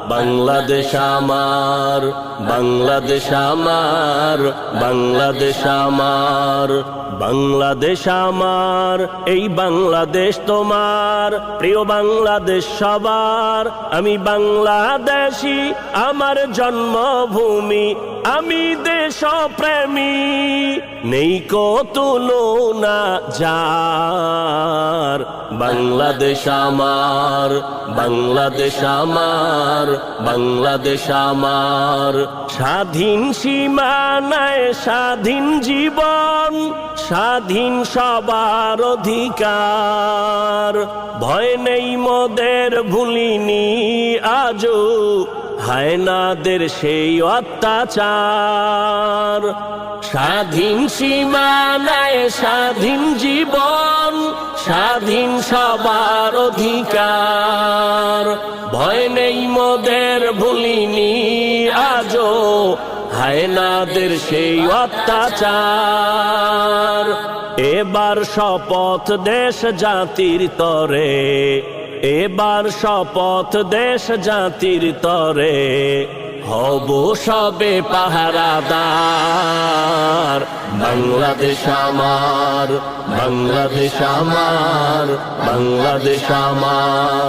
বাংলাদেশ আমার, বাংলাদেশ আমার, বাংলাদেশ আমার, বাংলাদেশ আমার, এই বাংলাদেশ তোমার। প্রিয় বাংলাদেশ সবার, আমি বাংলাদেশী, আমার জন্মভূমি, আমি দেশপ্রেমী। নেই কো তুলনা যার, বাংলাদেশ আমার, বাংলাদেশ আমার, বাংলাদেশ আমার। স্বাধীন সীমানায় স্বাধীন জীবন, স্বাধীন সবার অধিকার। ভয় নেই মোদের, ভুলিনি আজও হায়নাদের সেই অত্যাচার। স্বাধীন সীমানায় স্বাধীন জীবন, স্বাধীন সবার অধিকার। ভয় নেই মোদের, ভুলিনি আজও হায়নাদের সেই অত্যাচার। এবার শপথ দেশ জাতির তরে, এবার শপথ দেশ জাতির তরে, হব সবে পাহারাদার। বাংলাদেশ আমার, বাংলাদেশ আমার, বাংলাদেশ আমার।